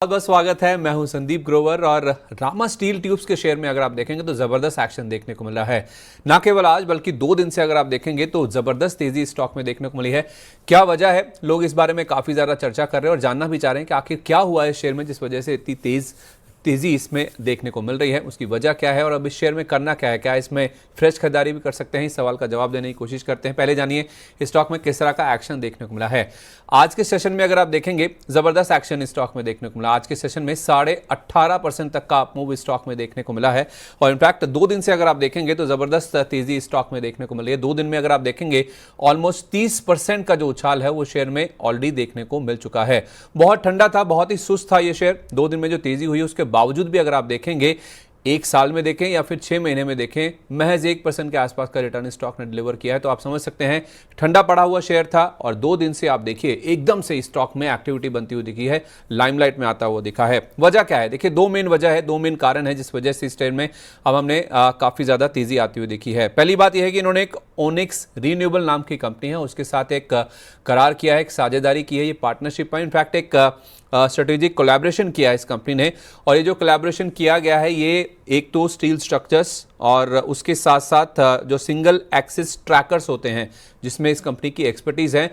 बहुत स्वागत है। मैं हूं संदीप ग्रोवर और रामा स्टील ट्यूब्स के शेयर में अगर आप देखेंगे तो जबरदस्त एक्शन देखने को मिल रहा है। ना केवल आज बल्कि 2 दिन से अगर आप देखेंगे तो जबरदस्त तेजी स्टॉक में देखने को मिली है। क्या वजह है? लोग इस बारे में काफी ज्यादा चर्चा कर रहे हैं और जानना भी चाह रहे हैं कि आखिर क्या हुआ है शेयर में जिस वजह से इतनी तेजी इसमें देखने को मिल रही है, उसकी वजह क्या है और अब इस शेयर में करना क्या है, क्या इसमें फ्रेश खरीदारी भी कर सकते हैं? इस सवाल का जवाब देने की कोशिश करते हैं। पहले जानिए इस स्टॉक में किस तरह का एक्शन देखने को मिला है। आज के सेशन में अगर आप देखेंगे जबरदस्त एक्शन स्टॉक में देखने को मिला। आज के सेशन में 18.5% तक का अप मूव स्टॉक में देखने को मिला है और इनफैक्ट 2 दिन से अगर आप देखेंगे तो जबरदस्त तेजी स्टॉक में देखने को मिली है। 2 दिन में अगर आप देखेंगे ऑलमोस्ट 30% का जो उछाल है वो शेयर में ऑलरेडी देखने को मिल चुका है। बहुत ठंडा था, बहुत ही सुस्त था ये शेयर। 2 दिन में जो तेजी हुई उसके बावजूद भी अगर आप देखेंगे 1 साल में देखें या फिर 6 महीने में देखें, महज 1% के आसपास का रिटर्न स्टॉक ने डिलीवर किया है। तो आप समझ सकते हैं ठंडा पड़ा हुआ शेयर था और 2 दिन से आप देखिए एकदम से स्टॉक में एक्टिविटी बनती हुई दिखी है, लाइमलाइट में आता हुआ दिखा है। वजह क्या है? देखिए 2 मेन वजह है, 2 मेन कारण है जिस वजह से इस शेयर में अब हमने काफी ज्यादा तेजी आती हुई दिखी है। पहली बात यह है कि इन्होंने एक ओनिक्स रिन्यूएबल नाम की कंपनी है उसके साथ एक करार किया है, एक साझेदारी की है, ये पार्टनरशिप है, इनफैक्ट एक स्ट्रेटेजिक कोलैबोरेशन किया है इस कंपनी ने। और ये जो कोलैबोरेशन किया गया है ये एक तो स्टील स्ट्रक्चर्स और उसके साथ साथ जो सिंगल एक्सिस ट्रैकर्स होते हैं जिसमें इस कंपनी की एक्सपर्टीज है,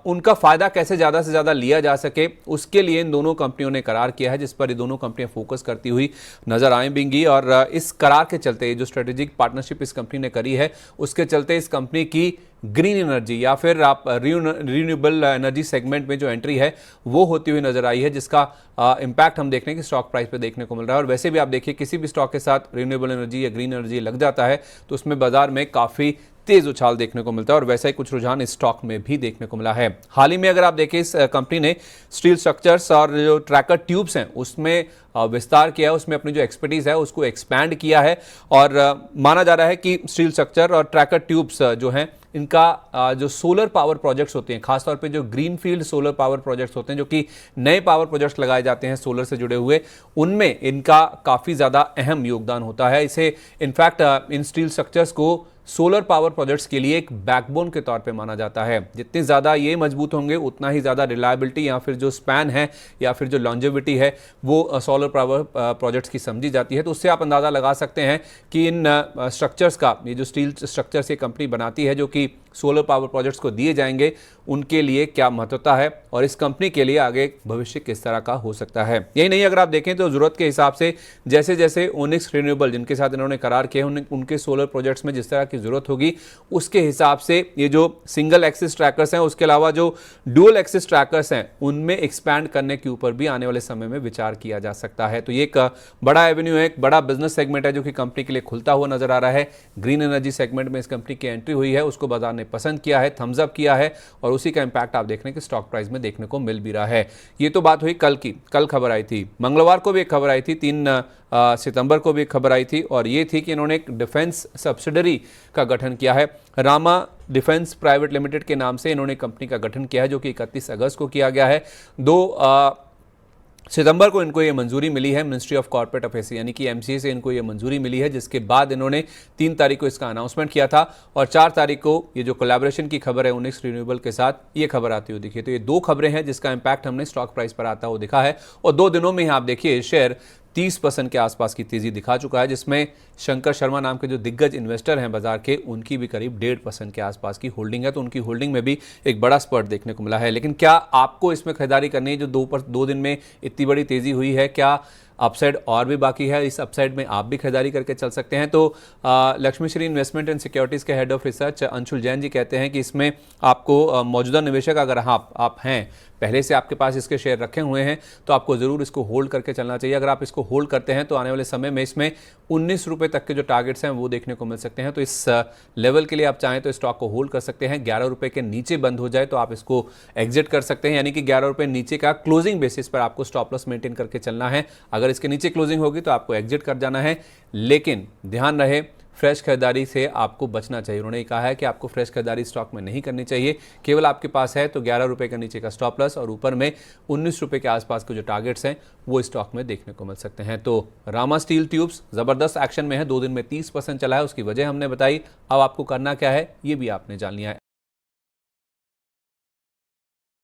उनका फायदा कैसे ज़्यादा से ज़्यादा लिया जा सके उसके लिए इन दोनों कंपनियों ने करार किया है, जिस पर ये दोनों कंपनियां फोकस करती हुई नजर आएंगी। और इस करार के चलते जो स्ट्रेटेजिक पार्टनरशिप इस कंपनी ने करी है उसके चलते इस कंपनी की ग्रीन एनर्जी या फिर आप रिन्यूएबल एनर्जी सेगमेंट में जो एंट्री है वो होती हुई नजर आई है, जिसका इंपैक्ट हम देखने की स्टॉक प्राइस पे देखने को मिल रहा है। और वैसे भी आप देखिए किसी भी स्टॉक के साथ रिन्यूएबल एनर्जी या ग्रीन एनर्जी लग जाता है तो उसमें बाजार में काफी तेज उछाल देखने को मिलता है और वैसा ही कुछ रुझान इस स्टॉक में भी देखने को मिला है। हाल ही में अगर आप देखें इस कंपनी ने स्टील स्ट्रक्चर्स और जो ट्रैकर ट्यूब्स हैं उसमें विस्तार किया है, उसमें अपनी जो एक्सपर्टीज है उसको एक्सपैंड किया है और माना जा रहा है कि स्टील स्ट्रक्चर और ट्रैकर ट्यूब्स जो हैं इनका जो सोलर पावर प्रोजेक्ट्स होते हैं, खासतौर पे जो ग्रीनफील्ड सोलर पावर प्रोजेक्ट्स होते हैं जो कि नए पावर प्रोजेक्ट्स लगाए जाते हैं सोलर से जुड़े हुए, उनमें इनका काफ़ी ज़्यादा अहम योगदान होता है। इसे इनफैक्ट इन स्टील स्ट्रक्चर्स को सोलर पावर प्रोजेक्ट्स के लिए एक बैकबोन के तौर पे माना जाता है। जितने ज़्यादा ये मजबूत होंगे उतना ही ज़्यादा रिलायबिलिटी या फिर जो स्पैन है या फिर जो लॉन्जेविटी है वो सोलर पावर प्रोजेक्ट्स की समझी जाती है। तो उससे आप अंदाज़ा लगा सकते हैं कि इन स्ट्रक्चर्स का, ये जो स्टील स्ट्रक्चर्स ये कंपनी बनाती है जो कि सोलर पावर प्रोजेक्ट्स को दिए जाएंगे, उनके लिए क्या महत्वता है और इस कंपनी के लिए आगे भविष्य किस तरह का हो सकता है। यही नहीं, अगर आप देखें तो जरूरत के हिसाब से जैसे जैसे ओनिक्स रिन्यूएबल जिनके साथ इन्होंने करार किया उनके सोलर प्रोजेक्ट्स में जिस तरह की जरूरत होगी उसके हिसाब से ये जो सिंगल एक्सिस ट्रैकर्स हैं उसके अलावा जो डुअल एक्सिस ट्रैकर्स हैं उनमें एक्सपैंड करने के ऊपर भी आने वाले समय में विचार किया जा सकता है। तो ये एक बड़ा एवेन्यू है, एक बड़ा बिजनेस सेगमेंट है जो कि कंपनी के लिए खुलता हुआ नजर आ रहा है। ग्रीन एनर्जी सेगमेंट में इस कंपनी की एंट्री हुई है, उसको बाजार ने पसंद किया है, थम्स अप किया है और उसी का इंपैक्ट आप देखने के स्टॉक प्राइस में देखने को मिल भी रहा है। ये तो बात हुई कल की। कल खबर आई थी, मंगलवार को भी एक खबर आई थी, 3 सितंबर को भी एक खबर आई थी और ये थी कि इन्होंने एक डिफेंस सब्सिडरी का गठन किया है। रामा डिफेंस प्राइवेट लिमिटेड के नाम से इन्होंने कंपनी का गठन किया है जो कि 31 अगस्त को किया गया है। 2 सितंबर को इनको ये मंजूरी मिली है मिनिस्ट्री ऑफ कॉर्पोरेट अफेयर्स यानी कि एमसीए से इनको ये मंजूरी मिली है, जिसके बाद इन्होंने 3 तारीख को इसका अनाउंसमेंट किया था और 4 तारीख को ये जो कोलैबोरेशन की खबर है ओनिक्स रिन्यूएबल के साथ, ये खबर आती हुई दिखी। तो ये 2 खबरें हैं जिसका इंपैक्ट हमने स्टॉक प्राइस पर आता हुआ दिखा है और 2 दिनों में ही आप देखिए शेयर 30% के आसपास की तेजी दिखा चुका है, जिसमें शंकर शर्मा नाम के जो दिग्गज इन्वेस्टर हैं बाजार के उनकी भी करीब 1.5% के आसपास की होल्डिंग है। तो उनकी होल्डिंग में भी एक बड़ा स्पर्ट देखने को मिला है। लेकिन क्या आपको इसमें खरीदारी करनी है? जो 2 दिन में इतनी बड़ी तेजी हुई है, क्या अपसाइड और भी बाकी है? इस अपसाइड में आप भी खरीदारी करके चल सकते हैं। तो Lakshmi Shri investment and securities के head of research Anshul Jain ji कहते हैं कि इसमें आपको मौजूदा निवेशक अगर आप हैं, पहले से आपके पास इसके शेयर रखे हुए हैं तो आपको जरूर इसको होल्ड करके चलना चाहिए। अगर आप इसको होल्ड करते हैं तो आने वाले समय में इसमें 19 रुपये तक के जो टारगेट्स हैं वो देखने को मिल सकते हैं। तो इस लेवल के लिए आप चाहें तो स्टॉक को होल्ड कर सकते हैं। 11 रुपये के नीचे बंद हो जाए तो आप इसको एग्जिट कर सकते हैं, यानी कि 11 रुपये नीचे का क्लोजिंग बेसिस पर आपको स्टॉप लॉस मेंटेन करके चलना है। अगर इसके नीचे क्लोजिंग होगी तो आपको एग्जिट कर जाना है, लेकिन ध्यान रहे फ्रेश खरीदारी से आपको बचना चाहिए। उन्होंने कहा है कि आपको फ्रेश खरीदारी स्टॉक में नहीं करनी चाहिए। केवल आपके पास है तो 11 रुपये के नीचे का स्टॉप लॉस और ऊपर में 19 रुपये के आसपास के जो टारगेट्स हैं वो स्टॉक में देखने को मिल सकते हैं। तो रामा स्टील ट्यूब्स जबरदस्त एक्शन में है, 2 दिन में 30% चला है, उसकी वजह हमने बताई। अब आपको करना क्या है ये भी आपने जान लिया है।